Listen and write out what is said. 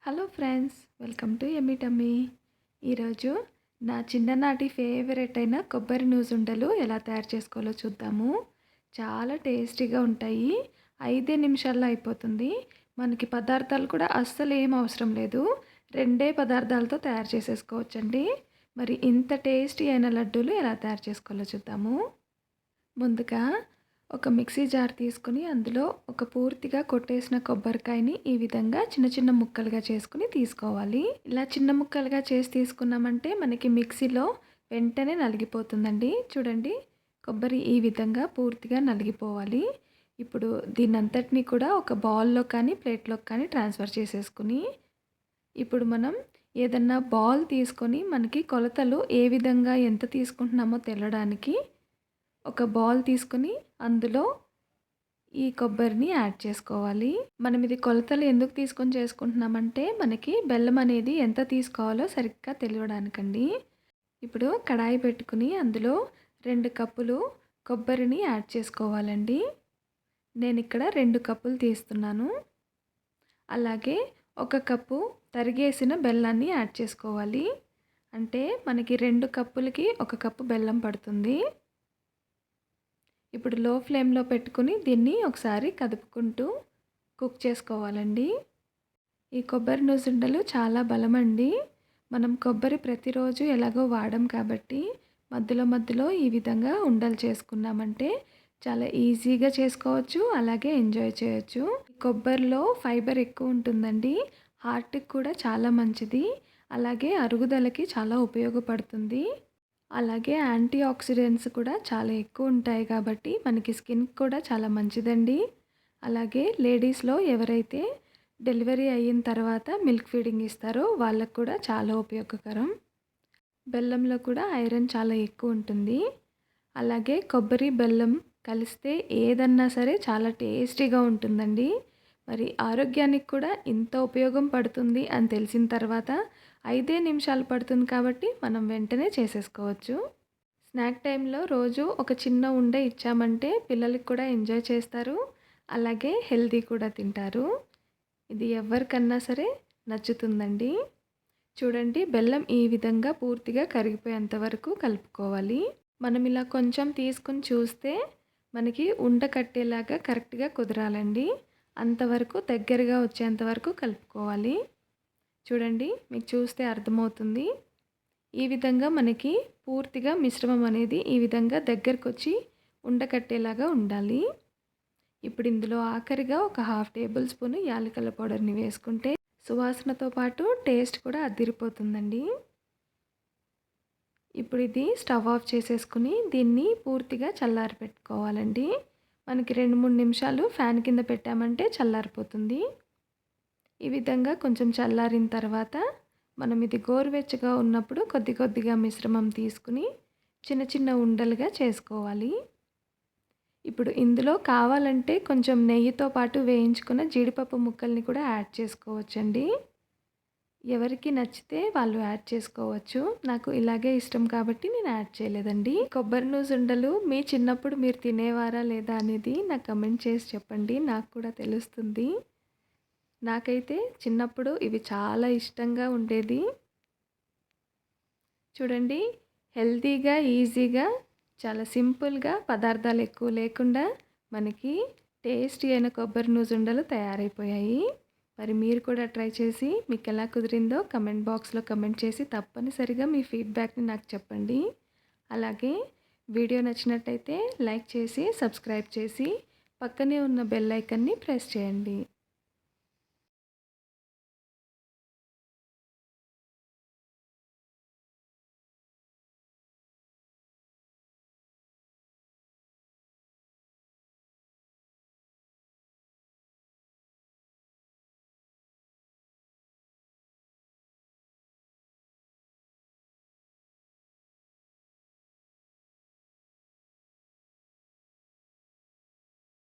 Hello friends, welcome to YummyTumy. ఈరోజు నా చిన్ననాటి ఫేవరెట్ అయిన కొబ్బరి నూజుండలు ఎలా తయారు చేసుకోవాలో చూద్దాము. చాలా టేస్టీగా ఉంటాయి. 5 నిమిషాల్లో అయిపోతుంది. మనకి పదార్థాలు కూడా అస్సలు ఏం అవసరం లేదు. 2 పదార్థాలతో తయారు చేసేసుకోవచ్చండి. మరి ఇంత టేస్టీ అయిన లడ్డూలు ఎలా తయారు చేసుకోవాలో చూద్దాము. ముందుగా ఒక మిక్సీ జార్ తీసుకొని అందులో ఒక పూర్తిగా కొట్టేసిన కొబ్బరికాయని ఈ విధంగా చిన్న చిన్న ముక్కలుగా చేసుకుని తీసుకోవాలి. ఇలా చిన్న ముక్కలుగా చేసి తీసుకున్నామంటే మనకి మిక్సీలో వెంటనే నలిగిపోతుందండి. చూడండి, కొబ్బరి ఈ విధంగా పూర్తిగా నలిగిపోవాలి. ఇప్పుడు దీనంతటిని కూడా ఒక బౌల్లో కానీ ప్లేట్లోకి కానీ ట్రాన్స్ఫర్ చేసేసుకుని ఇప్పుడు మనం ఏదన్నా బౌల్ తీసుకొని మనకి కొలతలు ఏ విధంగా ఎంత తీసుకుంటున్నామో తెలడానికి ఒక బౌల్ తీసుకొని అందులో ఈ కొబ్బరిని యాడ్ చేసుకోవాలి. మనం ఇది కొలతలు ఎందుకు తీసుకొని చేసుకుంటున్నామంటే మనకి బెల్లం అనేది ఎంత తీసుకోవాలో సరిగ్గా తెలియడానికండి. ఇప్పుడు కడాయి పెట్టుకుని అందులో 2 కప్పులు కొబ్బరిని యాడ్ చేసుకోవాలండి. నేను ఇక్కడ 2 కప్పులు తీస్తున్నాను. అలాగే 1 కప్పు తరిగేసిన బెల్లాన్ని యాడ్ చేసుకోవాలి. అంటే మనకి 2 కప్పులకి 1 కప్పు బెల్లం పడుతుంది. ఇప్పుడు లో ఫ్లేమ్లో పెట్టుకుని దీన్ని ఒకసారి కదుపుకుంటూ కుక్ చేసుకోవాలండి. ఈ కొబ్బరి నూజుండలు చాలా బలమండి. మనం కొబ్బరి ప్రతిరోజు ఎలాగో వాడం కాబట్టి మధ్యలో ఈ విధంగా ఉండలు చేసుకున్నామంటే చాలా ఈజీగా చేసుకోవచ్చు, అలాగే ఎంజాయ్ చేయొచ్చు. కొబ్బరిలో ఫైబర్ ఎక్కువ ఉంటుందండి. హార్ట్కి కూడా చాలా మంచిది, అలాగే అరుగుదలకి చాలా ఉపయోగపడుతుంది. అలాగే యాంటీ ఆక్సిడెంట్స్ కూడా చాలా ఎక్కువ ఉంటాయి కాబట్టి మనకి స్కిన్కి కూడా చాలా మంచిదండి. అలాగే లేడీస్లో ఎవరైతే డెలివరీ అయిన తర్వాత మిల్క్ ఫీడింగ్ ఇస్తారో వాళ్ళకు కూడా చాలా ఉపయోగకరం. బెల్లంలో కూడా ఐరన్ చాలా ఎక్కువ ఉంటుంది. అలాగే కొబ్బరి బెల్లం కలిస్తే ఏదన్నా సరే చాలా టేస్టీగా ఉంటుందండి. మరి ఆరోగ్యానికి కూడా ఇంత ఉపయోగం పడుతుంది అని తెలిసిన తర్వాత 5 నిమిషాలు పడుతుంది కాబట్టి మనం వెంటనే చేసేసుకోవచ్చు. స్నాక్ టైంలో రోజు ఒక చిన్న ఉండే ఇచ్చామంటే పిల్లలకి కూడా ఎంజాయ్ చేస్తారు, అలాగే హెల్తీ కూడా తింటారు. ఇది ఎవరికన్నా సరే నచ్చుతుందండి. చూడండి, బెల్లం ఈ విధంగా పూర్తిగా కరిగిపోయేంత వరకు కలుపుకోవాలి. మనం ఇలా కొంచెం తీసుకుని చూస్తే మనకి ఉండ కట్టేలాగా కరెక్ట్గా కుదరాలండి. అంతవరకు దగ్గరగా వచ్చేంత వరకు కలుపుకోవాలి. చూడండి, మీకు చూస్తే అర్థమవుతుంది. ఈ విధంగా మనకి పూర్తిగా మిశ్రమం అనేది ఈ విధంగా దగ్గరకు వచ్చి ఉండకట్టేలాగా ఉండాలి. ఇప్పుడు ఇందులో ఆఖరిగా ఒక 1/2 టేబుల్ స్పూన్ యాలకుల పౌడర్ని వేసుకుంటే సువాసనతో పాటు టేస్ట్ కూడా అదిరిపోతుందండి. ఇప్పుడు ఇది స్టవ్ ఆఫ్ చేసేసుకుని దీన్ని పూర్తిగా చల్లారి పెట్టుకోవాలండి. మనకి 2-3 నిమిషాలు ఫ్యాన్ కింద పెట్టామంటే చల్లారిపోతుంది. ఈ విధంగా కొంచెం చల్లారిన తర్వాత మనం ఇది గోరువెచ్చగా ఉన్నప్పుడు కొద్దిగా మిశ్రమం తీసుకుని చిన్న చిన్న ఉండలుగా చేసుకోవాలి. ఇప్పుడు ఇందులో కావాలంటే కొంచెం నెయ్యితో పాటు వేయించుకున్న జీడిపప్పు ముక్కల్ని కూడా యాడ్ చేసుకోవచ్చండి. ఎవరికి నచ్చితే వాళ్ళు యాడ్ చేసుకోవచ్చు. నాకు ఇలాగే ఇష్టం కాబట్టి నేను యాడ్ చేయలేదండి. కొబ్బరి నూజుండలు మీ చిన్నప్పుడు మీరు తినేవారా లేదా అనేది నాకు కమెంట్ చేసి చెప్పండి, నాకు కూడా తెలుస్తుంది. నాకైతే చిన్నప్పుడు ఇవి చాలా ఇష్టంగా ఉండేది. చూడండి, హెల్తీగా, ఈజీగా, చాలా సింపుల్గా, పదార్థాలు ఎక్కువ లేకుండా మనకి టేస్టీ అయిన కొబ్బరి నూజుండలు తయారైపోయాయి. మరి మీరు కూడా ట్రై చేసి మీకు ఎలా కుదిరిందో కమెంట్ బాక్స్లో కమెంట్ చేసి తప్పనిసరిగా మీ ఫీడ్బ్యాక్ని నాకు చెప్పండి. అలాగే వీడియో నచ్చినట్టయితే లైక్ చేసి సబ్స్క్రైబ్ చేసి పక్కనే ఉన్న బెల్ ఐకాన్ని ప్రెస్ చేయండి.